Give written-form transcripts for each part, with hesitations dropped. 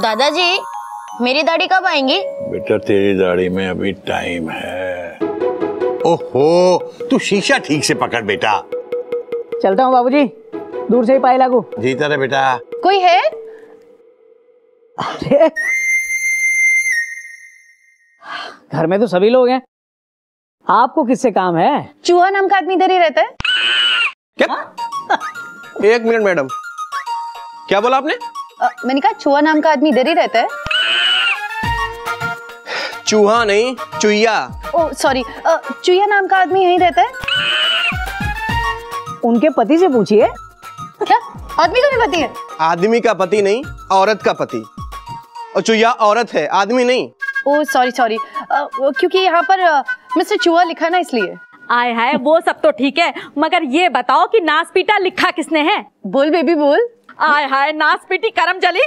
दादाजी, मेरी दाढ़ी कब आएंगी? बेटा तेरी दाढ़ी में अभी टाइम है। ओहो, तू शीशा ठीक से पकड़ बेटा। चलता हूँ बाबूजी, दूर से ही पाए लागू। जीता रहे बेटा। कोई है? अरे घर में तो सभी लोग हैं, आपको किससे काम है? चूहा नाम का आदमी इधर ही रहता है। क्या? एक मिनट मैडम, क्या बोला आपने? मैंने कहा चूहा नाम का आदमी इधर ही रहता है। चूहा नहीं, चुईया। ओह सॉरी, चुईया नाम का आदमी यहीं रहता है। उनके पति से पूछिए। क्या आदमी का भी पति है? आदमी का पति नहीं, औरत का पति। और चुईया औरत है, आदमी नहीं। ओह सॉरी सॉरी, क्योंकि यहाँ पर मिस्टर चूहा लिखा ना, इसलिए। आय हाय, वो सब तो ठीक है, मगर ये बताओ कि नासपीटा लिखा किसने है? बोल बेबी बोल। आय हाय, नासपीटी करम जली।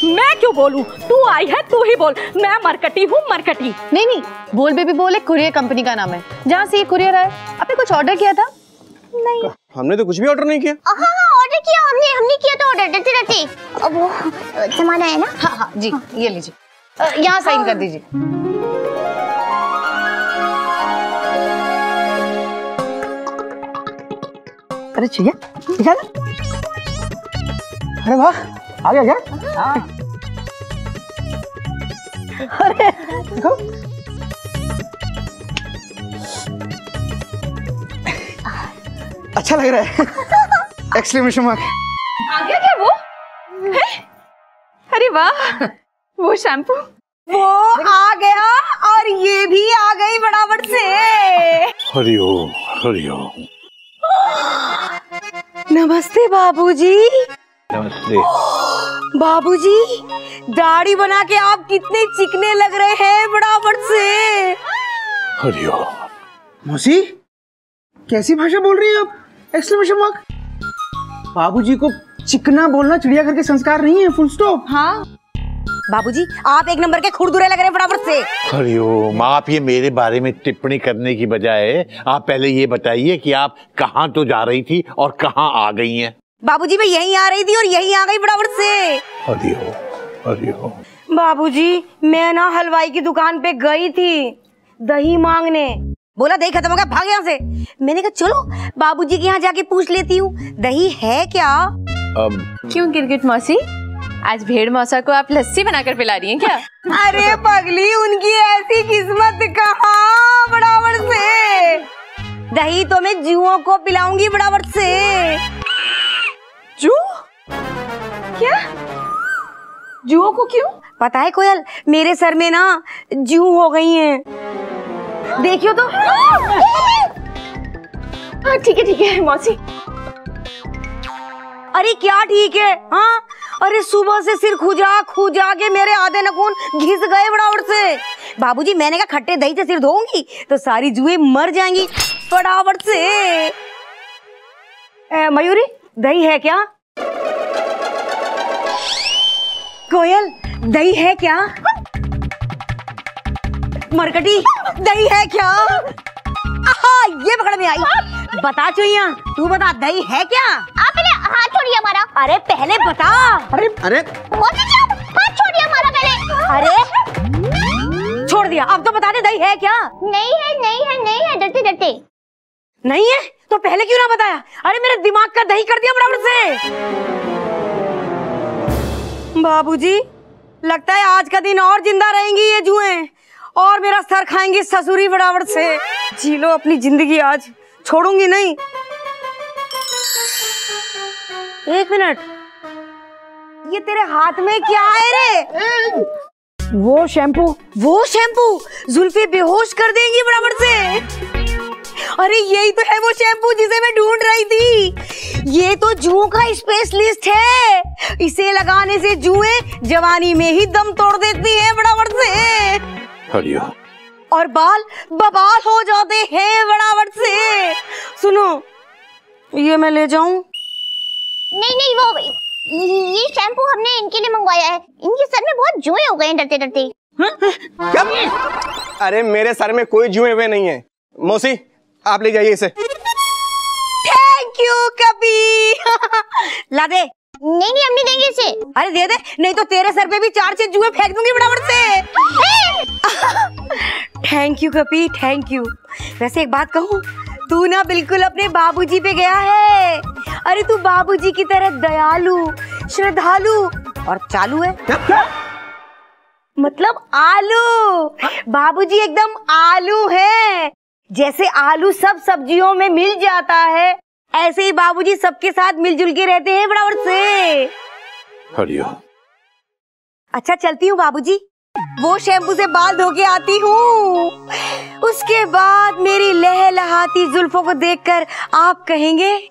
मैं क्यों बोलूं? तू आई है, तू ही बोल। मैं मरकटी हूँ, मरकटी। नहीं नहीं, बोल बेबी बोल एक कुरियर कंपनी का नाम है जहाँ से ये कुरियर आया। आपने कुछ ऑर्डर किया था? नहीं, हमने तो कुछ भी ऑर्डर नहीं किया। हाँ ऑर्डर किया हमने किया तो ऑर्डर देते रहते। अब वो जमाना है ना। हाँ जी, ये लीजिए, यहाँ साइन कर दीजिए। अरे चाहिए, अरे वाह, आ गया क्या? हाँ। अरे देखो, अच्छा लग रहा है। Exclamation mark. आ गया क्या वो? है? अरे वाह, वो शैम्पू वो आ गया और ये भी आ गई बराबर से। हरिओम हरिओम। नमस्ते बाबूजी। नमस्ते। बाबूजी, दाढ़ी बना के आप कितने चिकने लग रहे हैं बराबर से। हरिओम। मौसी, कैसी भाषा बोल रही हैं आप? Exclamation mark. बाबूजी को चिकना बोलना चिड़ियाघर के संस्कार नहीं है, फुल स्टॉप। हाँ बाबूजी, आप एक नंबर के खुरदुरे लग रहे हैं बराबर से। हरिओम, आप ये मेरे बारे में टिप्पणी करने की बजाय आप पहले ये बताइए कि आप कहाँ तो जा रही थी और कहाँ आ गई हैं? बाबूजी, मैं यहीं आ रही थी और यहीं आ गई बराबर से। हरिओम हरिओम। बाबूजी, मैं ना हलवाई की दुकान पे गई थी दही मांगने। बोला दही खत्म हो गया, भाग यहाँ से। मैंने कहा चलो बाबूजी के यहाँ जाके पूछ लेती हूँ दही है क्या। क्यों गिरगिट मौसी, आज भेड़ मौसा को आप लस्सी बनाकर पिला रही हैं क्या? अरे पगली, उनकी ऐसी किस्मत कहाँ बराबर से। दही तो मैं जुओं को पिलाऊंगी बराबर से। जू? क्या? जुओं को क्यों? पता है कोयल, मेरे सर में ना जू हो गई हैं। देखियो तो। ठीक है मौसी। अरे क्या ठीक है? हाँ, अरे सुबह से सिर खुजा के मेरे आधे नखून घिस गए बराबर से। बाबूजी, मैंने कहा खट्टे दही से सिर धोऊंगी तो सारी जुएं मर जाएंगी बराबर से। मयूरी, दही है क्या? कोयल, दही है क्या? मरकटी, दही है क्या? ये पकड़ में आई। बता चुईया, तू बता दही है क्या? आप पहले हाथ छोड़िए हमारा। अरे पहले बता। अरे हाथ छोड़िए हमारा पहले। अरे छोड़ दिया, अब तो बता दे दही है क्या? नहीं है, डरते। नहीं है तो पहले क्यों ना बताया? अरे मेरे दिमाग का दही कर दिया बराबर से। बाबूजी, लगता है आज का दिन और जिंदा रहेंगी ये जुएं और मेरा सर खाएंगी ससुरी बराबर से। जी लो अपनी जिंदगी, आज छोड़ूंगी नहीं। एक मिनट, ये तेरे हाथ में क्या है रे? वो शैम्पू जुल्फे बेहोश कर देंगी बराबर से। अरे यही तो है वो शैम्पू जिसे मैं ढूंढ रही थी। ये तो जुओं का स्पेशलिस्ट है, इसे लगाने से जुएं जवानी में ही दम तोड़ देती हैं बराबर से। हरिओम। और बाल बबाल हो जाते हैं बराबर से। सुनो, ये मैं ले जाऊं? नहीं, वो ये शैम्पू हमने इनके लिए मंगवाया है। इनके सर में बहुत जुएं हो गए हैं डरते। क्या? अरे मेरे सर में कोई जुएं हुए नहीं है। मौसी, आप ले जाइए इसे। Thank you Kabir. ला दे। नहीं नहीं, हम नहीं देंगे इसे। अरे दे दे, नहीं तो तेरे सर पे भी 4-6 जुए फेंक दूंगी फटाफट से। थैंक यू कपी, थैंक यू। वैसे एक बात कहूँ, तू ना बिल्कुल अपने बाबूजी पे गया है। अरे तू बाबूजी की तरह दयालु, श्रद्धालु और चालू है। मतलब आलू। बाबूजी एकदम आलू है। जैसे आलू सब सब्जियों में मिल जाता है, ऐसे ही बाबूजी सबके साथ मिलजुल के रहते हैं बराबर से। हरिओम। अच्छा चलती हूँ बाबूजी, वो शैम्पू से बाल धो के आती हूँ। उसके बाद मेरी लहलहाती जुल्फों को देखकर आप कहेंगे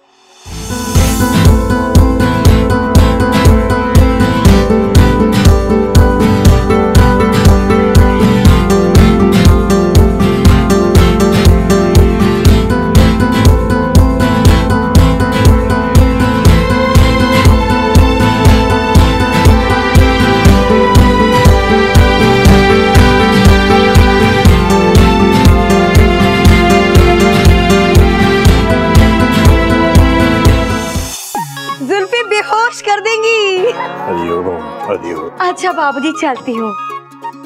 जुल्फे बेहोश कर देंगी। हरिओम हरिओम अच्छा बाबूजी चलती हूँ।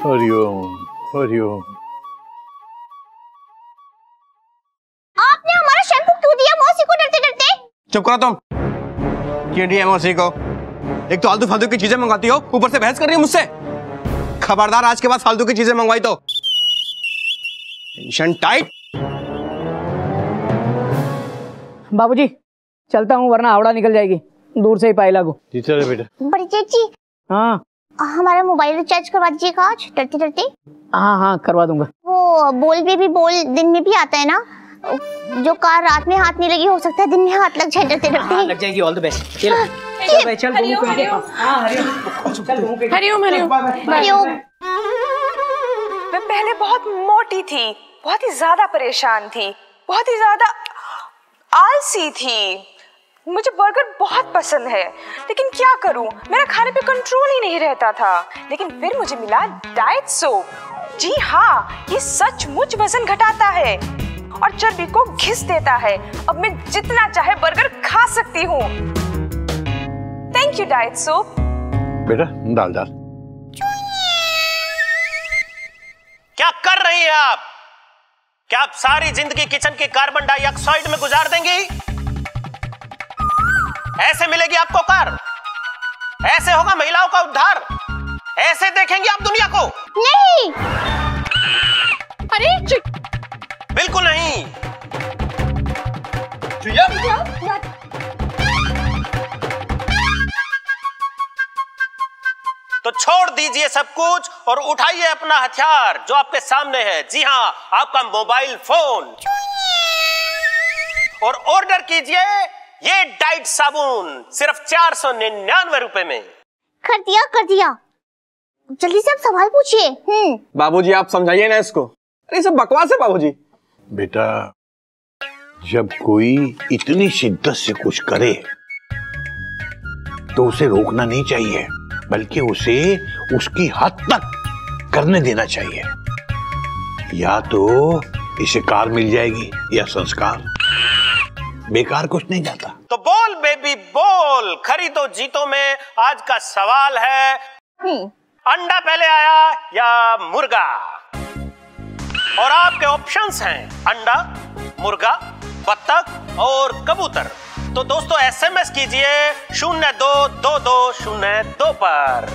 हरिओम हरिओम। आपने हमारा शैम्पू क्यों दिया मौसी को डरते डरते? चुप करो तुम। क्यों दिया मौसी को? एक तो आलतू फालतू की चीजें मंगाती हो, ऊपर से बहस कर रही हो मुझसे। खबरदार आज के बाद फालतू की चीजें मंगवाई तो। Tension tight. बाबूजी चलता हूँ वरना हावड़ा निकल जाएगी। दूर से ही पाई लागू। जी चले बेटा। बड़ी चाची, हाँ हमारा मोबाइल रिचार्ज करवा दीजिएगा आज, डरते डरते। हाँ हाँ करवा दूंगा। वो बोल बेबी बोल दिन में भी आता है ना, जो कार रात में हाथ नहीं लगी, हो सकता है दिन में हाथ लग जाए डरते डरते। लग जाएगी। All the best. चल चल चल। हरिओम हरिओम। हरिओम हरिओम। हरिओम। मैं पहले बहुत मोटी थी, बहुत ही ज्यादा परेशान थी, बहुत ही ज्यादा आलसी थी। मुझे बर्गर बहुत पसंद है, लेकिन क्या करूं, मेरा खाने पे कंट्रोल ही नहीं रहता था। लेकिन फिर मुझे मिला डाइट सोप। जी हाँ, ये सचमुच वजन घटाता है और चर्बी को घिस देता है। अब मैं जितना चाहे बर्गर खा सकती हूँ। Thank you diet soap. बेटा डाल डाल। क्या कर रही हैं आप? क्या आप सारी जिंदगी किचन के कार्बन डाइऑक्साइड में गुजार देंगी? ऐसे मिलेगी आपको कार? ऐसे होगा महिलाओं का उद्धार? ऐसे देखेंगी आप दुनिया को? नहीं। अरे बिल्कुल नहीं। तो छोड़ दीजिए सब कुछ और उठाइए अपना हथियार जो आपके सामने है। जी हाँ, आपका मोबाइल फोन, और ऑर्डर कीजिए ये डाइट साबुन सिर्फ 499 रुपए में। कर दिया कर दिया। जल्दी से आप सवाल पूछिए। बाबूजी आप समझाइए ना इसको। अरे सब बकवास है बाबूजी। बेटा जब कोई इतनी शिद्दत से कुछ करे तो उसे रोकना नहीं चाहिए, बल्कि उसे उसकी हद तक करने देना चाहिए। या तो इसे कार मिल जाएगी या संस्कार। बेकार कुछ नहीं जाता। तो बोल बेबी बोल, खरीदो जीतो में आज का सवाल है, अंडा पहले आया या मुर्गा? और आपके ऑप्शंस हैं अंडा, मुर्गा, बत्तख और कबूतर। तो दोस्तों एसएमएस कीजिए 022202 पर।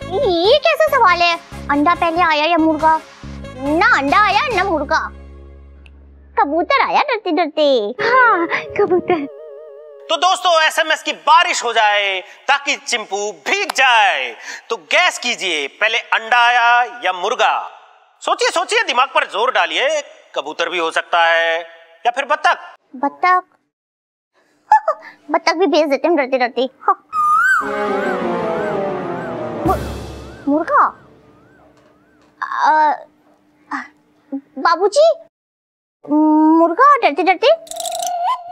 ये कैसा सवाल है? अंडा पहले आया या मुर्गा? ना अंडा आया ना मुर्गा, कबूतर आया डरते डरते। हाँ कबूतर। तो दोस्तों एसएमएस की बारिश हो जाए ताकि चिंपू भीग जाए। तो गैस कीजिए, पहले अंडा आया या मुर्गा? सोचिए सोचिए, दिमाग पर जोर डालिए। कबूतर भी हो सकता है या फिर बत्तख। बत्तख। बत्तख भी भेज देते हैं डरते डरते। मुर्गा। बाबूजी मुर्गा डरते डरते।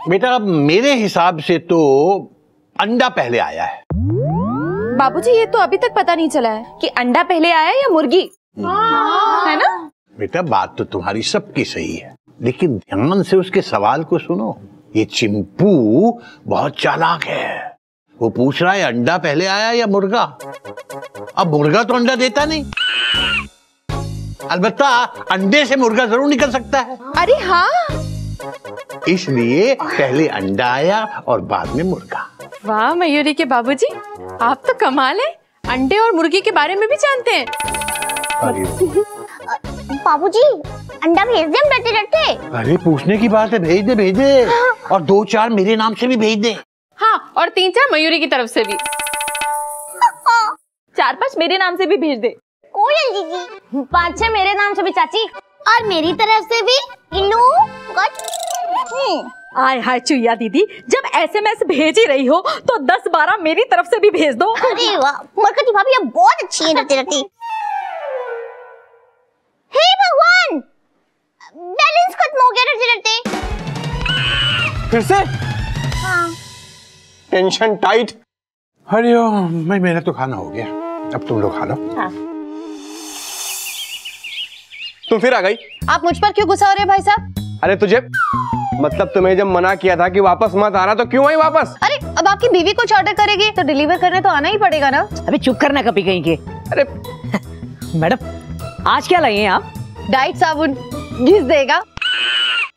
बेटा मेरे हिसाब से तो अंडा पहले आया है। बाबूजी ये तो अभी तक पता नहीं चला है कि अंडा पहले आया या मुर्गी। है ना? बेटा बात तो तुम्हारी सबकी सही है, लेकिन ध्यान से उसके सवाल को सुनो। ये चिंपू बहुत चालाक है। वो पूछ रहा है अंडा पहले आया या मुर्गा। अब मुर्गा तो अंडा देता नहीं, अलबत्ता अंडे से मुर्गा जरूर निकल सकता है। अरे हाँ, इसलिए पहले अंडा आया और बाद में मुर्गा। वाह मयूरी के बाबूजी, आप तो कमाल है, अंडे और मुर्गी के बारे में भी जानते हैं। बाबूजी अंडा भेज दे, हम डरते डरते। अरे पूछने की बात है, भेज दे भेज दे। और 2-4 मेरे नाम से भी भेज दे। हाँ, और 3-4 मयूरी की तरफ से भी। 4-5 मेरे नाम से भी भेज दे। कोयल दीदी 5-6 मेरे नाम से भी चाची। और मेरी तरफ से भी इल्लू आय हाय चुईया दीदी, जब एसएमएस भेज ही रही हो तो 10-12 मेरी तरफ से भी भेज दो। अरे वाह, मरकती भाभी अब बहुत अच्छी है डरते डरते। हे भगवान, बैलेंस खत्म हो गया डरते डरते। फिर से? हाँ। Tension tight. हरिओम, मैं मेरा तो खाना हो गया, अब तुम लोग खा लो। हाँ। तुम फिर आ गई। आप मुझ पर क्यों गुस्सा हो रहे हैं भाई साहब? अरे तुझे मतलब तुम्हें जब मना किया था कि वापस मत आना, तो क्यों आई वापस? अरे अब आपकी बीवी कुछ ऑर्डर करेगी तो डिलीवर करने तो आना ही पड़ेगा ना। अभी चुप करना कभी कहीं के। अरे मैडम आज क्या लाई हैं आप? डाइट साबुन घिस देगा।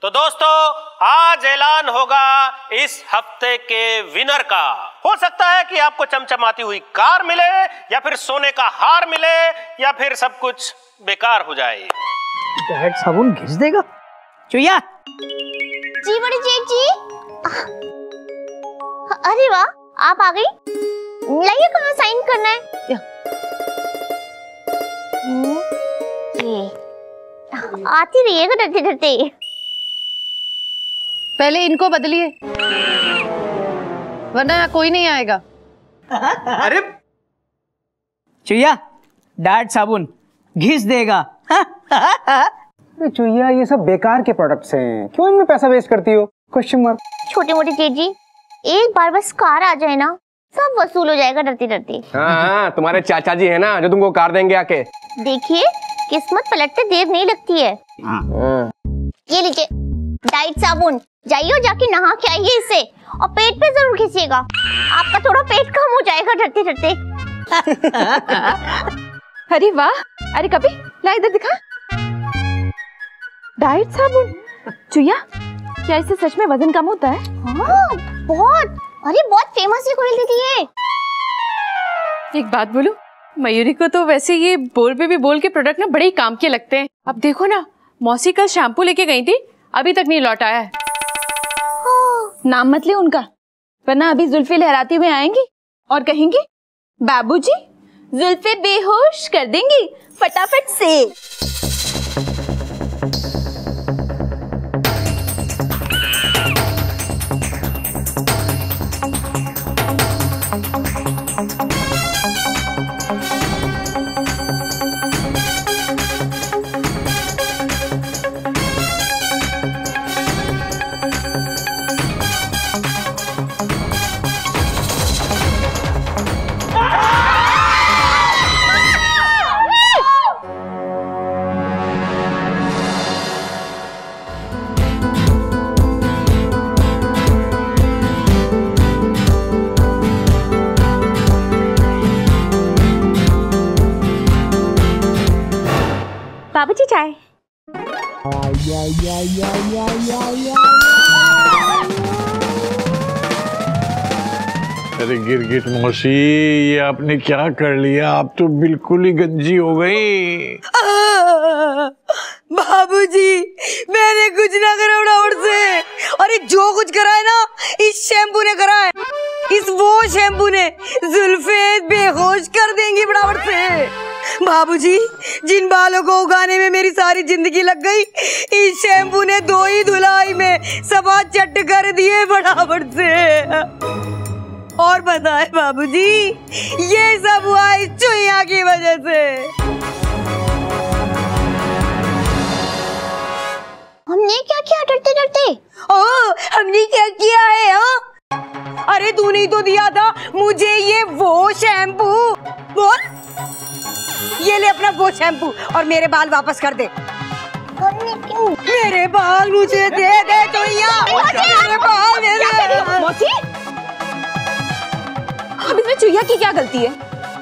तो दोस्तों, आज ऐलान होगा इस हफ्ते के विनर का। हो सकता है कि आपको चमचमाती हुई कार मिले, या फिर सोने का हार मिले, या फिर सब कुछ बेकार हो जाए। डाइट साबुन घिस देगा? चुईया जी बड़ी जेठ जी। अरे वाह, आप आ गई। लाइए, कहाँ साइन करना है? ये आती रहिएगा डरते डरते। पहले इनको बदलिए, वरना यहाँ कोई नहीं आएगा। अरे चुईया डाइट साबुन घिस देगा। चुईया ये सब बेकार के प्रोडक्ट्स हैं, क्यों इनमें पैसा वेस्ट करती हो? Question mark. छोटे मोटे जेठ जी, एक बार बस कार आ जाए ना, सब वसूल हो जाएगा डरते डरते। हाँ, तुम्हारे चाचा जी है ना जो तुमको कार देंगे आके। देखिए, किस्मत पलटते देर नहीं लगती है। ये लीजिए डाइट साबुन, जाइए और जाके नहा के आइए इससे, और पेट पे जरूर घिसिएगा, आपका थोड़ा पेट कम हो जाएगा डरते डरते। अरे वाह, अरे कभी ला इधर दिखा। डाइट साबुन। चुईया, क्या इससे सच में वजन कम होता है? हाँ, बहुत। अरे बहुत फेमस है कोयल दीदी ये। एक बात बोलूं, मयूरी को तो वैसे ये बोल पे भी बोल के प्रोडक्ट ना बड़े ही काम के लगते हैं। अब देखो ना, मौसी कल शैम्पू लेके गई थी, अभी तक नहीं लौटा है। नाम मत ले उनका, वरना अभी जुल्फे लहराते हुए आएंगी और कहेंगी बाबूजी जुल्फे बेहोश कर देंगी फटाफट से। बाबूजी चाय। अरे गिरगिट मौसी, ये आपने क्या कर लिया? आप तो बिल्कुल ही गंजी हो गई। बाबूजी, मैंने कुछ ना करा उड़ाउड़ से। अरे जो कुछ करा है ना, इस शैम्पू ने करा है। इस वो शैम्पू ने जुल्फे बेहोश कर देंगी बराबर से। बाबूजी, जिन बालों को उगाने में मेरी सारी जिंदगी लग गई, इस शैम्पू ने 2 ही धुलाई में सफा चट कर दिए बराबर से। और बताए बाबूजी, ये सब हुआ इस चुईया की वजह से। हमने क्या किया डरते डरते? हमने क्या किया है? हाँ, अरे तूने ही तो दिया था मुझे ये वो शैम्पू। बोल, ये ले अपना वो शैम्पू और मेरे बाल वापस कर दे। मेरे बाल मुझे दे दे चुईया, मेरे बाल दे दे। चुहिया की क्या गलती है?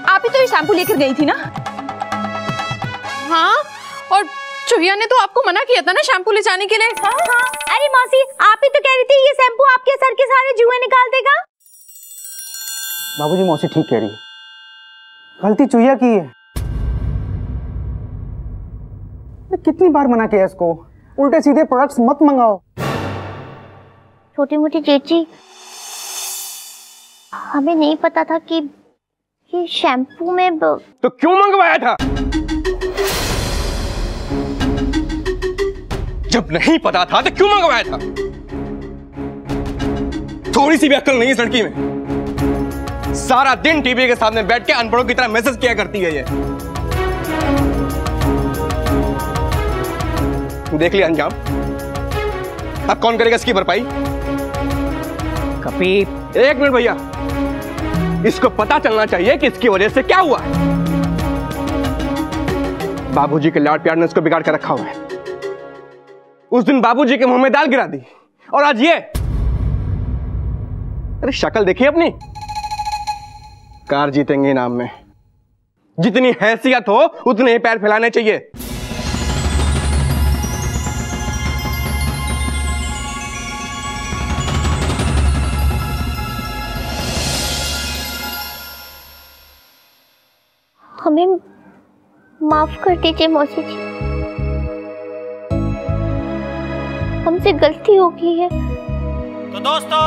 आप ही तो ये शैम्पू लेकर गई थी ना? हाँ, और चुहिया ने तो आपको मना किया था ना शैम्पू ले जाने के लिए। हाँ। अरे मौसी, आप ही तो कह रही थी ये शैम्पू आपके सर के सारे जुए निकाल देगा। बाबूजी मौसी ठीक कह रही है, गलती चुहिया की है। कितनी बार मना किया इसको, उल्टे सीधे प्रोडक्ट्स मत मंगाओ। छोटी मोटी चेची, हमें नहीं पता था कि ये शैम्पू में तो क्यों मंगवाया था? जब नहीं पता था तो क्यों मंगवाया था? थोड़ी सी भी अक्ल नहीं है इस लड़की में। सारा दिन टीवी के सामने बैठ के अनपढ़ों की तरह मैसेज किया करती है ये। देख लिया अंजाम, अब कौन करेगा इसकी भरपाई? कपी, एक मिनट भैया, इसको पता चलना चाहिए कि इसकी वजह से क्या हुआ है। बाबूजी के लाड प्यार ने इसको बिगाड़ कर रखा हुआ है। उस दिन बाबूजी के मुंह में दाल गिरा दी, और आज ये। अरे शक्ल देखिए अपनी। कार जीतेंगे इनाम में। जितनी हैसियत हो उतने ही पैर फैलाने चाहिए। हमें माफ कर दीजिए मौसी जी, हमसे गलती हो गई है। तो दोस्तों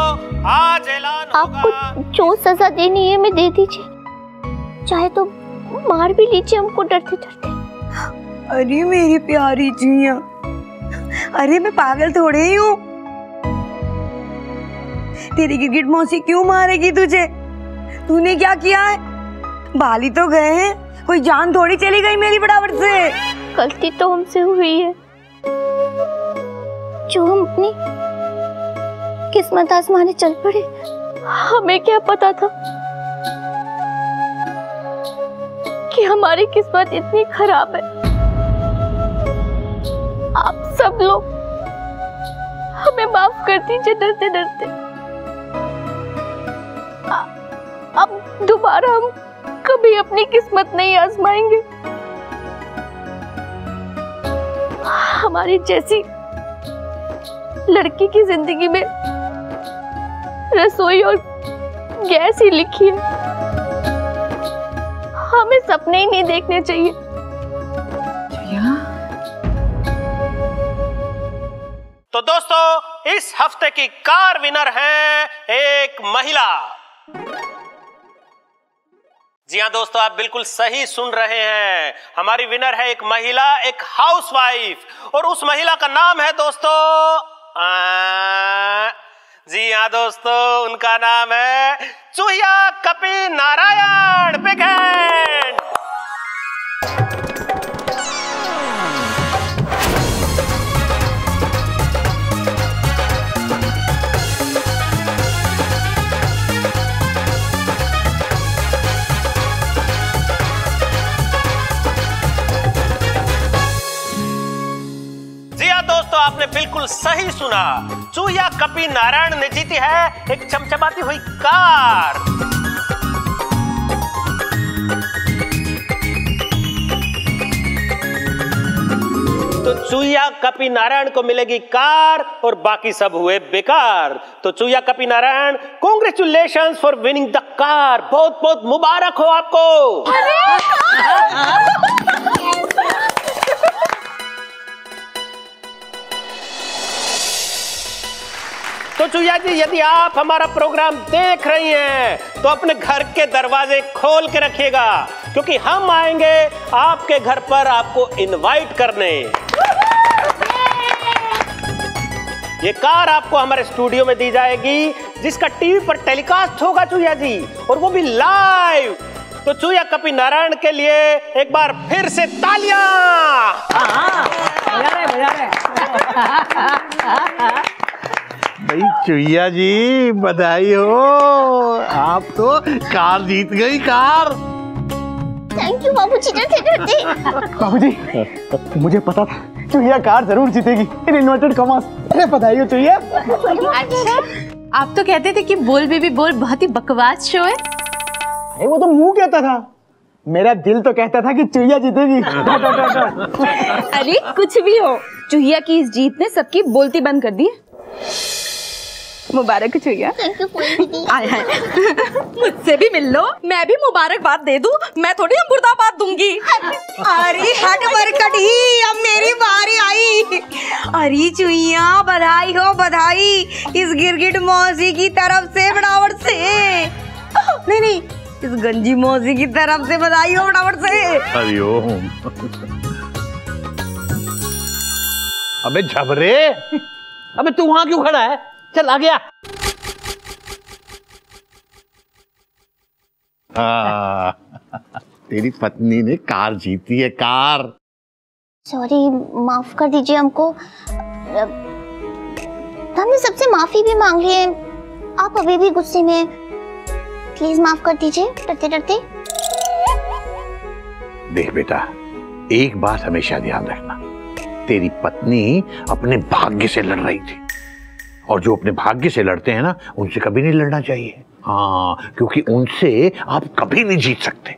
आज ऐलान आपको जो सजा देनी है मैं दे दीजिए, चाहे तो मार भी लीजिए हमको डरते डरते। अरे मेरी प्यारी चुहिया, अरे मैं पागल थोड़े ही हूँ। तेरी गिरगिट मौसी क्यों मारेगी तुझे? तूने क्या किया है? बाल ही तो गए हैं, कोई जान थोड़ी चली गई मेरी बराबर से। गलती तो हमसे हुई है, जो हम अपनी किस्मत आजमाने चल पड़े। हमें क्या पता था कि हमारी किस्मत इतनी खराब है। आप सब लोग हमें माफ कर दीजिए डरते डरते। अब दोबारा हम कभी अपनी किस्मत नहीं आजमाएंगे। हमारी जैसी लड़की की जिंदगी में रसोई और गैस ही लिखी है। हमें सपने ही नहीं देखने चाहिए। तो दोस्तों इस हफ्ते की कार विनर है एक महिला। जी हाँ दोस्तों, आप बिल्कुल सही सुन रहे हैं, हमारी विनर है एक महिला, एक हाउसवाइफ, और उस महिला का नाम है दोस्तों जी हाँ दोस्तों, उनका नाम है चुहिया कपी नारायण। Big hand. दोस्तों आपने बिल्कुल सही सुना, चुहिया कपी नारायण ने जीती है एक चमचमाती हुई कार। तो चुहिया कपी नारायण को मिलेगी कार और बाकी सब हुए बेकार। तो चुहिया कपी Narayan, congratulations for winning the car. बहुत बहुत मुबारक हो आपको। तो चुहिया जी, यदि आप हमारा प्रोग्राम देख रही हैं तो अपने घर के दरवाजे खोल के रखिएगा, क्योंकि हम आएंगे आपके घर पर आपको इनवाइट करने। ये कार आपको हमारे स्टूडियो में दी जाएगी, जिसका टीवी पर टेलीकास्ट होगा चुहिया जी, और वो भी लाइव। तो चुहिया कपी नारायण के लिए एक बार फिर से तालियां। बजा रहे। भाई चुहिया जी बधाई हो, आप तो कार जीत गई। कार। थैंक यू बाबूजी। बाबूजी मुझे पता था चुहिया कार जरूर जीतेगी। Inverted commas. अरे बधाई हो चुहिया। आप तो कहते थे कि बोल बेबी बोल बहुत ही बकवास शो है। वो तो मुंह कहता था, मेरा दिल तो कहता था कि चुहिया जीतेगी। अरे कुछ भी हो, चुहिया की इस जीत ने सबकी बोलती बंद कर दी। मुबारक चुहिया। थैंक यू दीदी। मुझसे भी मिल लो, मैं भी मुबारकबाद दे दूं, मैं थोड़ी मुर्दाबाद दूंगी। अरे हट बरकटी, अब मेरी बारी आई। अरे चुईया बधाई हो बधाई, इस गिरगिट मौसी की तरफ से फटाफट से। नहीं, इस गंजी मौसी की तरफ से बधाई हो फटाफट से। हरिओम। अबे झबरे, अबे तू वहां क्यों खड़ा है? चल आ गया। तेरी पत्नी ने कार जीती है, कार। सॉरी, माफ कर दीजिए हमको। हमने सबसे माफी भी मांग ली है, आप अभी भी गुस्से में, प्लीज माफ कर दीजिए डरते डरते। देख बेटा, एक बात हमेशा ध्यान रखना, तेरी पत्नी अपने भाग्य से लड़ रही थी, और जो अपने भाग्य से लड़ते हैं ना, उनसे कभी नहीं लड़ना चाहिए। हाँ, क्योंकि उनसे आप कभी नहीं जीत सकते।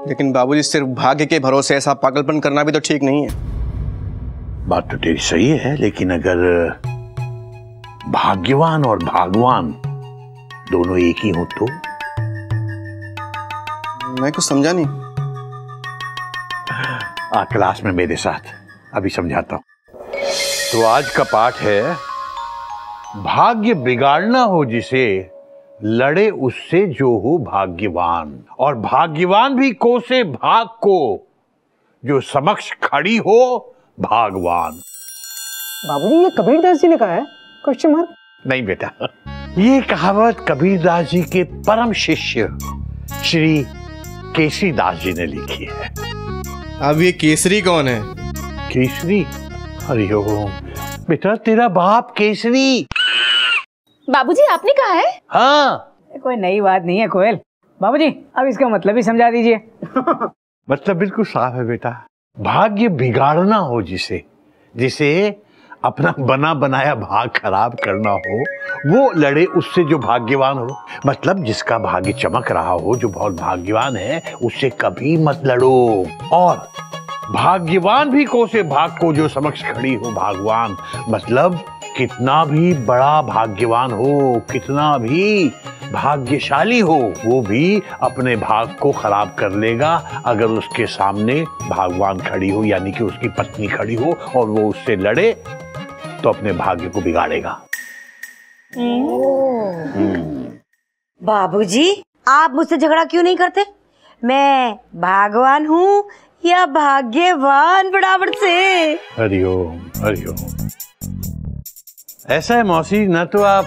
लेकिन बाबूजी, सिर्फ भाग्य के भरोसे ऐसा पागलपन करना भी तो ठीक नहीं है। बात तो तेरी सही है, लेकिन अगर भाग्यवान और भागवान दोनों एक ही हो तो? मैं कुछ समझा नहीं। क्लास में मेरे साथ, अभी समझाता हूं। तो आज का पाठ है, भाग्य बिगाड़ना हो जिसे, लड़े उससे जो हो भाग्यवान, और भाग्यवान भी कोसे भाग को, जो समक्ष खड़ी हो भागवान। बाबूजी, ये कबीरदास जी ने कहा है? Question mark. नहीं बेटा, ये कहावत कबीरदास जी के परम शिष्य श्री केसरी दास जी ने लिखी है। अब ये केसरी कौन है? केसरी? हरिओम बेटा, तेरा बाप केसरी। बाबूजी, आपने कहा है? हाँ। कोई नई बात नहीं है कोयल। बाबूजी, अब इसका मतलब ही समझा दीजिए। मतलब बिल्कुल साफ है बेटा, भाग्य बिगाड़ना हो जिसे, जिसे अपना बना बनाया भाग खराब करना हो, वो लड़े उससे जो भाग्यवान हो। मतलब जिसका भाग्य चमक रहा हो, जो बहुत भाग्यवान है, उससे कभी मत लड़ो। और भाग्यवान भी कोसे भाग को, जो समक्ष खड़ी हो भागवान। मतलब कितना भी बड़ा भाग्यवान हो, कितना भी भाग्यशाली हो, वो भी अपने भाग को खराब कर लेगा अगर उसके सामने भागवान खड़ी हो, यानी कि उसकी पत्नी खड़ी हो, और वो उससे लड़े तो अपने भाग्य को बिगाड़ेगा। बाबूजी, आप मुझसे झगड़ा क्यों नहीं करते? मैं भागवान हूँ या भाग्यवान? फटाफट से। हरिओम हरिओम। ऐसा है मौसी, न तो आप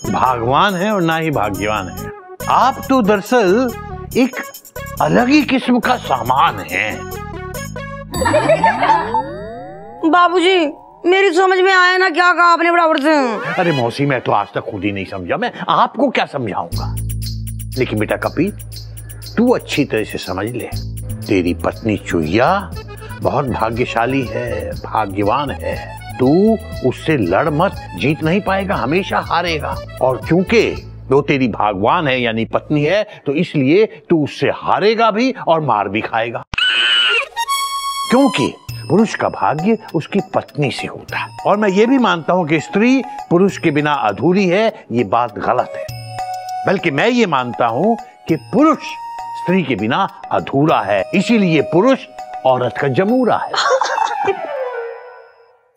भागवान हैं और ना ही भाग्यवान हैं। आप तो दरअसल एक अलग ही किस्म का सामान हैं। बाबूजी, मेरी समझ में आया ना क्या कहा आपने बराबर से? अरे मौसी, मैं तो आज तक खुद ही नहीं समझा, मैं आपको क्या समझाऊंगा। लेकिन बेटा कपिल, तू अच्छी तरह से समझ ले, तेरी पत्नी चुहिया बहुत भाग्यशाली है, भाग्यवान है। तू उससे लड़ मत, जीत नहीं पाएगा, हमेशा हारेगा। और क्योंकि वो तेरी भागवान है यानी पत्नी है, तो इसलिए तू उससे हारेगा भी और मार भी खाएगा। क्योंकि पुरुष का भाग्य उसकी पत्नी से होता है। और मैं ये भी मानता हूं कि स्त्री पुरुष के बिना अधूरी है, ये बात गलत है। बल्कि मैं ये मानता हूं कि पुरुष स्त्री के बिना अधूरा है, इसीलिए पुरुष औरत का जमूरा है।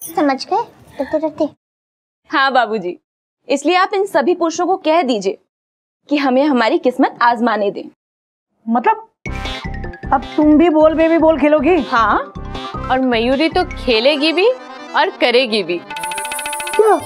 समझ गए डरते डरते? हाँ बाबूजी, इसलिए आप इन सभी पुरुषों को कह दीजिए कि हमें हमारी किस्मत आजमाने दें। मतलब अब तुम भी बोल बेबी बोल खेलोगी? हाँ, और मयूरी तो खेलेगी भी और करेगी भी। क्या?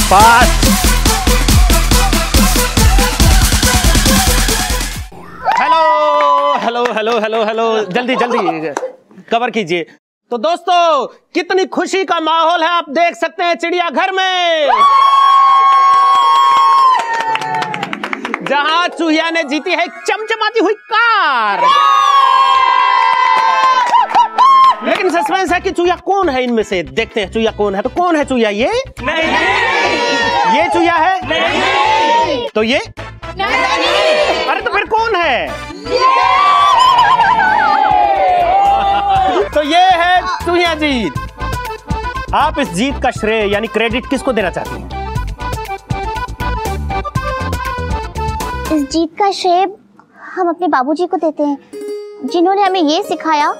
Pass. Hello hello hello hello hello, जल्दी जल्दी कवर कीजिए। तो दोस्तों, कितनी खुशी का माहौल है आप देख सकते हैं चिड़ियाघर में, जहां चूहिया ने जीती है चमचमाती हुई कार। लेकिन सस्पेंस है कि चूहिया कौन है इनमें से। देखते हैं चूहिया कौन है। तो कौन है चूहिया? ये नहीं, ये चूहिया है नहीं, तो ये नहीं। अरे तो फिर कौन है? तो ये है चूहिया जीत। आप इस जीत का श्रेय यानी क्रेडिट किसको देना चाहती हैं? इस जीत का श्रेय हम अपने बाबूजी को देते हैं, जिन्होंने हमें ये सिखाया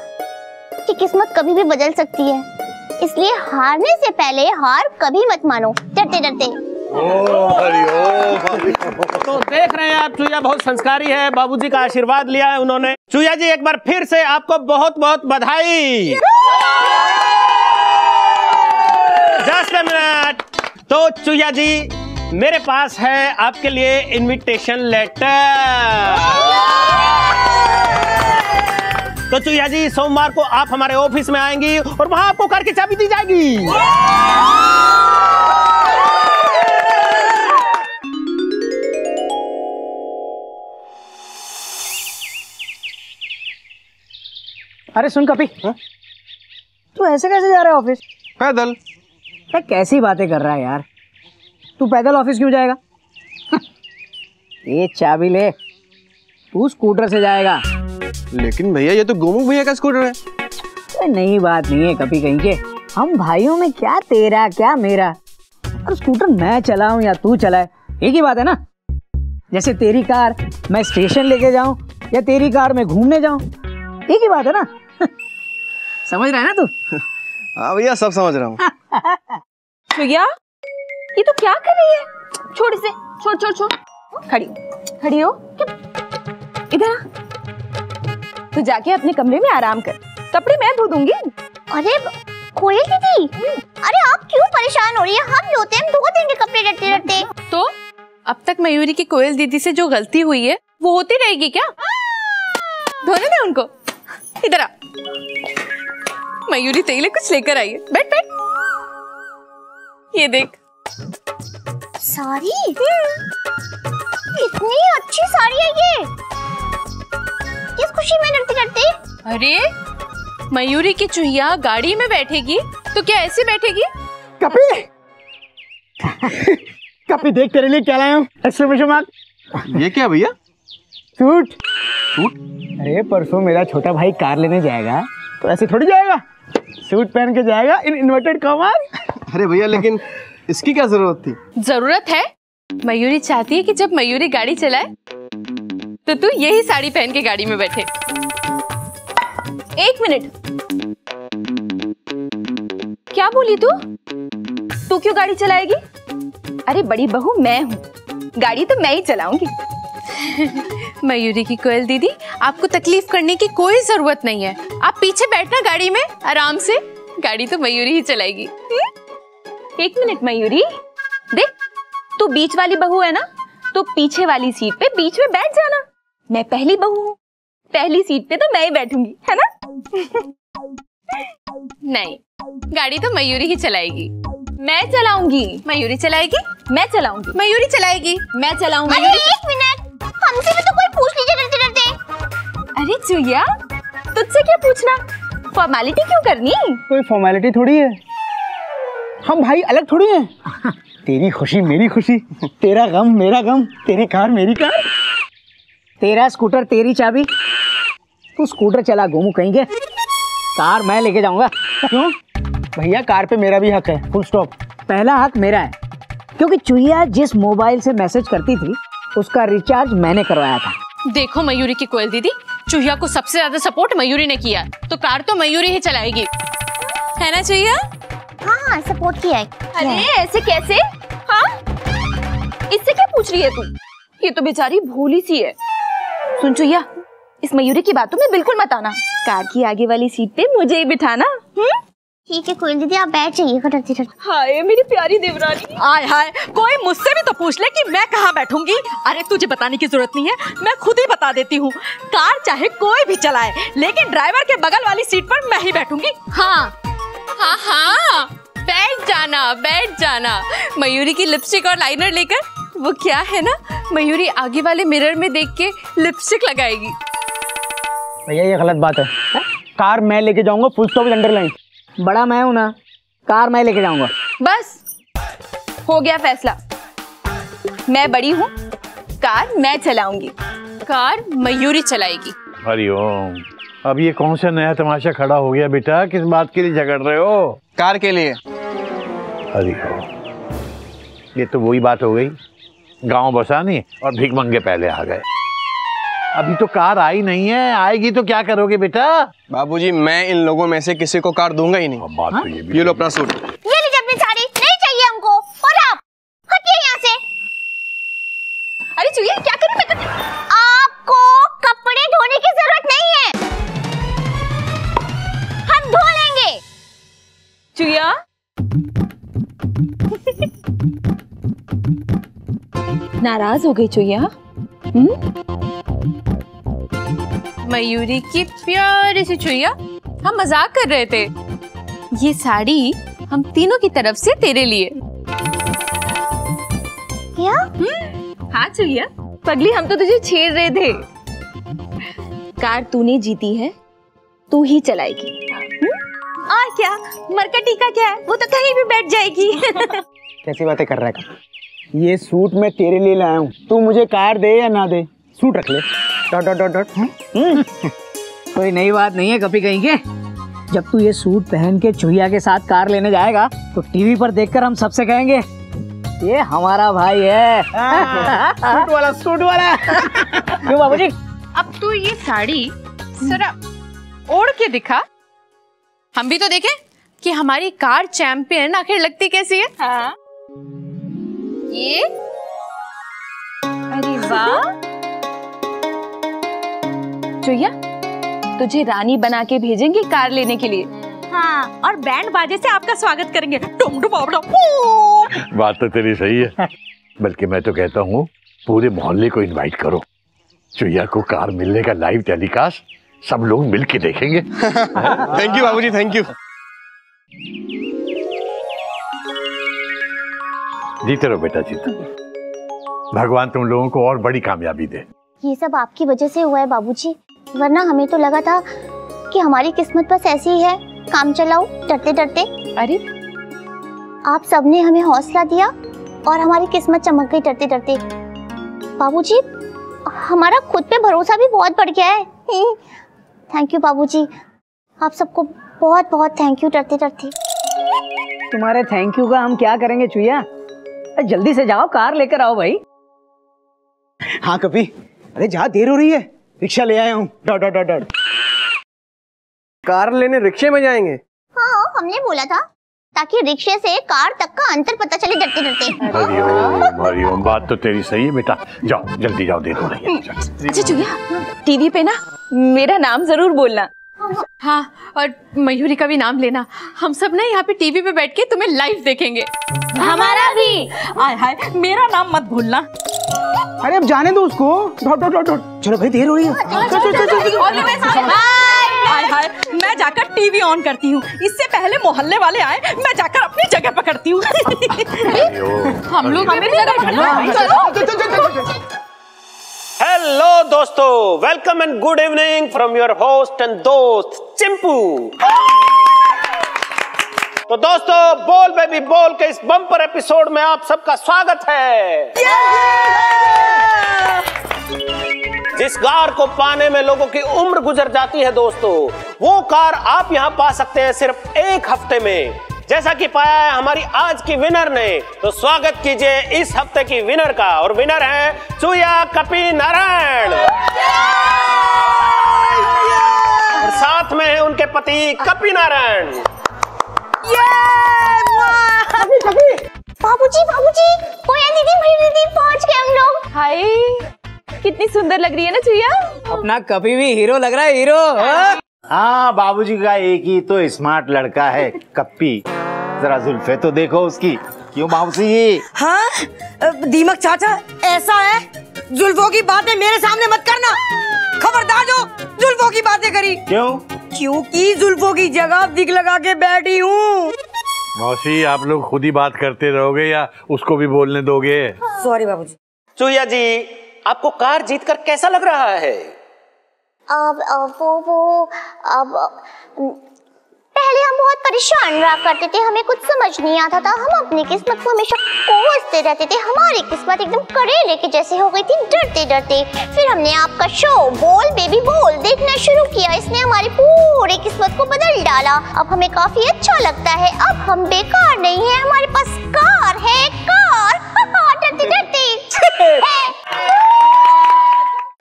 कि किस्मत कभी भी बदल सकती है। इसलिए हारने से पहले हार कभी मत मानो, डरते डरते। तो देख रहे हैं आप, चूहिया बहुत संस्कारी है, बाबूजी का आशीर्वाद लिया है उन्होंने। चूहिया जी, एक बार फिर से आपको बहुत बहुत बधाई। Just a minute. तो चूहिया जी, मेरे पास है आपके लिए इनविटेशन लेटर। तो चूहिया जी, सोमवार को आप हमारे ऑफिस में आएंगी और वहां आपको कार की चाबी दी जाएगी। अरे सुन कपी, तू ऐसे कैसे जा रहा है ऑफिस? पैदल। कैसी बातें कर रहा है यार, तू पैदल ऑफिस क्यों जाएगा? ये चाबी ले, तू स्कूटर से जाएगा। लेकिन भैया, ये तो गोमुख भैया का स्कूटर है। नई बात नहीं है कभी कहीं के, हम भाइयों में क्या तेरा क्या मेरा। और स्कूटर मैं चलाऊं या तू चलाए, एक ही बात है ना। जैसे तेरी कार मैं स्टेशन लेके जाऊं या तेरी कार में घूमने जाऊं, एक ही बात है ना। समझ रहा है ना तू? हाँ भैया, सब समझ रहा हूँ। चूहिया, ये तो क्या कर रही है? छोड़ इसे, छोड़ छोड़ छोड़। खड़ी खड़ी हो, इधर आ। तू जाके अपने कमरे में आराम कर, कपड़े मैं धो दूंगी। अरे कोयल दीदी, अरे आप क्यों परेशान हो रही हैं? हम धोते हैं, हम धो देंगे कपड़े डरते डरते। तो अब तक मयूरी की कोयल दीदी से जो गलती हुई है वो होती रहेगी क्या? धोने दे उनको। इधर आ, मयूरी तेरे लिए कुछ लेकर आई है। बैठ बैठ, ये देख साड़ी। कितनी अच्छी साड़ी है ये। किस खुशी में डरते डरते? अरे मयूरी की चूहिया गाड़ी में बैठेगी तो क्या ऐसे बैठेगी? कपी कपी देख, तेरे लिए क्या लाया हूँ। Exclamation mark. ये क्या भैया? सूट। सूट? अरे परसों मेरा छोटा भाई कार लेने जाएगा तो ऐसे थोड़ी जाएगा, सूट पहन के जाएगा इन इन्वर्टेड कॉमर्स। अरे भैया, लेकिन इसकी क्या जरूरत थी? जरूरत है, मयूरी चाहती है कि जब मयूरी गाड़ी चलाए तो तू यही साड़ी पहन के गाड़ी में बैठे। एक मिनट, क्या बोली तू? तू क्यों गाड़ी चलाएगी? अरे बड़ी बहू मैं हूँ, गाड़ी तो मैं ही चलाऊंगी। मयूरी की कोयल दीदी, आपको तकलीफ करने की कोई जरूरत नहीं है। आप पीछे बैठना गाड़ी में आराम से, गाड़ी तो मयूरी ही चलाएगी। एक मिनट मयूरी, देख तू बीच वाली बहू है ना, तो पीछे वाली सीट पे बीच में बैठ जाना। मैं पहली बहू हूँ, पहली सीट पे तो मैं ही बैठूंगी, है ना? नहीं, गाड़ी तो मयूरी ही चलाएगी। मैं चलाऊंगी। मयूरी चलाएगी। मैं चलाऊंगी। मयूरी चलाएगी। मैं चलाऊंगी। अरे एक मिनट, हमसे भी तो कोई पूछ लीजिए डरते डरते। अरे चूहिया, तुझसे क्या पूछना, फॉर्मेलिटी क्यों करनी? कोई फॉर्मेलिटी थोड़ी है, हम भाई अलग थोड़ी हैं। तेरी खुशी मेरी खुशी, तेरा गम मेरा गम, तेरी कार मेरी कार। तेरा स्कूटर तेरी चाबी, तू स्कूटर चला गोमू कहेंगे, कार मैं लेके जाऊंगा। क्यों भैया, कार पे मेरा भी हक है, फुल स्टॉप। पहला हक मेरा है, क्योंकि चूहिया जिस मोबाइल से मैसेज करती थी उसका रिचार्ज मैंने करवाया था। देखो मयूरी की कोयल दीदी, चूहिया को सबसे ज्यादा सपोर्ट मयूरी ने किया, तो कार तो मयूरी ही चलाएगी, है ना चूहिया? हाँ, सपोर्ट किया है। अरे ऐसे कैसे? हाँ, इससे क्या पूछ रही है तू? ये तो बेचारी भोली सी है। सुन चूहिया, इस मयूरी की बातों में बिल्कुल मत आना। कार की आगे वाली सीट पे मुझे ही बिठाना। ठीक है कोयल दीदी, आप बैठ जाइएगा डरते डरते। हाय मेरी प्यारी देवरानी। आय हाय, कोई मुझसे भी तो पूछ ले कि मैं कहाँ बैठूंगी। अरे तुझे बताने की जरूरत नहीं है, मैं खुद ही बता देती हूँ। कार चाहे कोई भी चलाए, लेकिन ड्राइवर के बगल वाली सीट पर मैं ही बैठूंगी। हाँ हाँ हाँ, बैठ जाना। मयूरी की लिपस्टिक और लाइनर लेकर, वो क्या है ना, मयूरी आगे वाले मिरर में देख के लिपस्टिक लगाएगी। भैया ये गलत बात है। कार मैं लेके जाऊंगा, फुल स्टॉप अंडरलाइन। बड़ा मैं हूं ना, कार मैं लेके जाऊंगा। बस हो गया फैसला, मैं बड़ी हूँ, कार मैं चलाऊंगी। कार मयूरी चलाएगी। हरिओम, अब ये कौन सा नया तमाशा खड़ा हो गया बेटा? किस बात के लिए झगड़ रहे हो? कार के लिए। हरिओम, ये तो वही बात हो गई, गांव बसानी और भीख मंगे पहले आ गए। अभी तो कार आई नहीं है, आएगी तो क्या करोगे बेटा? बाबूजी मैं इन लोगों में से किसी को कार दूंगा ही नहीं। बात तो ये लो अपना सूट। ये लीजिए अपनी साड़ी, नहीं चाहिए हमको। और आप हटिए यहाँ से। अरे चुईया क्या कर रही है? आपको कपड़े धोने की जरूरत नहीं है, हम धो लेंगे। चुईया नाराज हो गई चुईया? मयूरी की प्यारी सी चुईया, हम मजाक कर रहे थे। ये साड़ी हम तीनों की तरफ से तेरे लिए। क्या? हाँ चुईया, पगली हम तो तुझे छेड़ रहे थे। कार तूने जीती है, तू ही चलाएगी। और क्या, मरकटी का क्या है, वो तो कहीं भी बैठ जाएगी। कैसी बातें कर रहा है? ये सूट मैं तेरे लिए लाया हूँ, तू मुझे कार दे या ना दे, सूट रख ले। Dot dot dot dot. कोई नई बात नहीं है कभी कहीं के। जब तू ये सूट पहन के चुहिया के साथ कार लेने जाएगा तो टीवी पर देखकर हम सबसे कहेंगे ये हमारा भाई है। सूट वाला। क्यों बाबूजी? अब तू ये साड़ी जरा ओढ़ के दिखा, हम भी तो देखें कि हमारी कार चैंपियन आखिर लगती कैसी है। हाँ। ये अरे वाह चुईया, तुझे रानी बना के भेजेंगे कार लेने के लिए। हाँ, और बैंड बाजे से आपका स्वागत करेंगे। डुम डुम डुम। बात तो तेरी सही है, बल्कि मैं तो कहता हूँ पूरे मोहल्ले को इनवाइट करो। चुईया को कार मिलने का लाइव टेलीकास्ट सब लोग मिल के देखेंगे। थैंक यू बाबूजी, थैंक यू। जीते रहो बेटा, जीते। भगवान तुम लोगों को और बड़ी कामयाबी दे। ये सब आपकी वजह से हुआ है बाबूजी, वरना हमें तो लगा था कि हमारी किस्मत बस ऐसी ही है, काम चलाओ डरते डरते। अरे आप सबने हमें हौसला दिया और हमारी किस्मत चमक गई डरते डरते। बाबूजी हमारा खुद पे भरोसा भी बहुत बढ़ गया है। थैंक यू बाबूजी, आप सबको बहुत बहुत थैंक यू डरते डरते। तुम्हारे थैंक यू का हम क्या करेंगे चुहिया? जल्दी से जाओ, कार लेकर आओ भाई। हाँ कभी, अरे जहाँ देर हो रही है, रिक्शा ले आया हूँ। Dot dot dot dot. Car लेने रिक्शे में जाएंगे? हाँ हमने बोला था ताकि रिक्शे से कार तक का अंतर पता चले डरते डरते। हरिओम हरिओम, बात तो तेरी सही है बेटा, जाओ जल्दी जाओ, देर हो रही है। अच्छा चुईया, टीवी पे ना मेरा नाम जरूर बोलना। हाँ, और मयूरी का भी नाम लेना। हम सब ना यहाँ पे टीवी पे बैठ के तुम्हें लाइव देखेंगे। हमारा भी। आय हाय, मेरा नाम मत भूलना। अरे अब जाने दो उसको। Dot dot dot dot. चलो भाई देर हो रही है। हाय हाय, मैं जाकर टीवी ऑन करती हूँ, इससे पहले मोहल्ले वाले आए, मैं जाकर अपनी जगह पकड़ती हूँ। हम लोग हमें हेलो दोस्तों, welcome and good evening from your host and दोस्त चिंपू। तो दोस्तों, बोल बेबी बोल के इस बम्पर एपिसोड में आप सबका स्वागत है। जिस कार को पाने में लोगों की उम्र गुजर जाती है दोस्तों, वो कार आप यहां पा सकते हैं सिर्फ एक हफ्ते में, जैसा कि पाया है हमारी आज की विनर ने। तो स्वागत कीजिए इस हफ्ते की विनर का, और विनर है चुईया कपी नारायण। और साथ में है उनके पति कपी नारायण। बाबूजी बाबूजी, कोयल दीदी मयूरी दीदी पहुंच गए हम लोग। हाय, कितनी सुंदर लग रही है ना चुईया। अपना कभी भी हीरो लग रहा है, हीरो। हाँ, बाबूजी का एक ही तो स्मार्ट लड़का है कप्पी। जरा जुल्फे तो देखो उसकी। क्यों मौसी? हाँ दीमक चाचा, ऐसा है जुल्फों की बातें मेरे सामने मत करना। खबरदार जो जुल्फों की बातें करी। क्यों? क्योंकि जुल्फों की जगह दिग लगा के बैठी हूँ। मौसी, आप लोग खुद ही बात करते रहोगे या उसको भी बोलने दोगे? सॉरी बाबूजी। चूया जी, आपको कार जीतकर कैसा लग रहा है? पहले हम बहुत परेशान रहा करते थे, हमें कुछ समझ नहीं आता था। हम अपनी किस्मत को हमेशा कोसते रहते थे। हमारी किस्मत एकदम करेले के जैसे हो गई थी, डरते डरते। फिर हमने आपका शो बोल बेबी बोल देखना शुरू किया। इसने हमारी पूरी किस्मत को बदल डाला। अब हमें काफी अच्छा लगता है। अब हम बेकार नहीं है, हमारे पास कार है, कार। डरते डरते।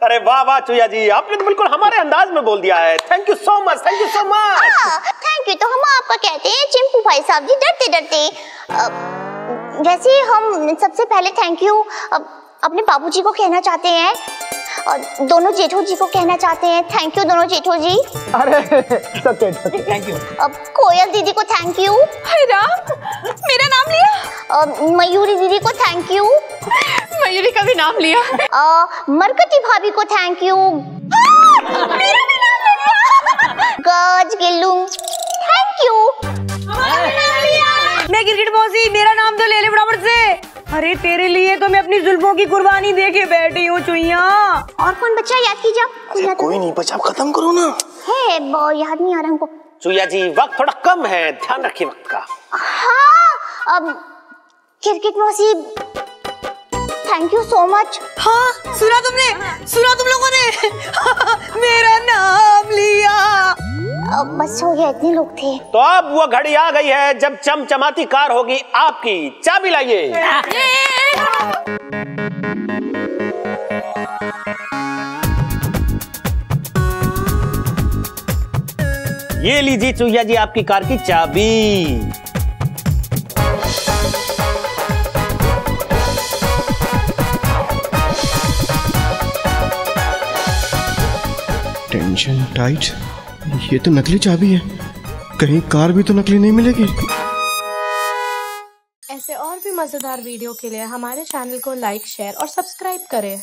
अरे वाह वाह चूया जी, आपने तो बिल्कुल हमारे अंदाज में बोल दिया है। Thank you so much, thank you so much. Thank you तो हम आपका कहते हैं चिंपू भाई साहब जी, डरते डरते। वैसे हम सबसे पहले थैंक यू अपने बाबूजी को कहना चाहते हैं और दोनों जेठू जी को कहना चाहते हैं। थैंक यू दोनों जेठू जी। अरे थैंक यू। अब कोयल दीदी को थैंक यू। हाय राम, मेरा नाम लिया। मयूरी दीदी को थैंक यू। मयूरी का भी नाम लिया। मरकती भाभी को थैंक यू। मेरा भी नाम लिया। गज गिल्लू थैंक यू। मैं गिरगिट मौसी, मेरा नाम तो ले ले बराबर से। अरे तेरे लिए तो मैं अपनी जुल्फों की कुर्बानी दे के बैठी हूँ चुईया। और कौन बच्चा याद कीजिए? कोई नहीं बच्चा, खत्म करो ना। है याद नहीं आ रहा हमको। चूया जी, वक्त थोड़ा कम है, ध्यान रखिए वक्त का। हाँ गिरगिट मौसी, थैंक यू सो मच। हाँ सुना तुमने, सुना तुम लोगों ने। मेरा नाम लिया। बस हो गया, इतने लोग थे। तो अब वो घड़ी आ गई है जब चमचमाती कार होगी आपकी। चाबी लाइए। ये लीजिए चूया जी आपकी कार की चाबी। Tension tight. ये तो नकली चाबी है, कहीं कार भी तो नकली नहीं मिलेगी। ऐसे और भी मजेदार वीडियो के लिए हमारे चैनल को लाइक, शेयर और सब्सक्राइब करें।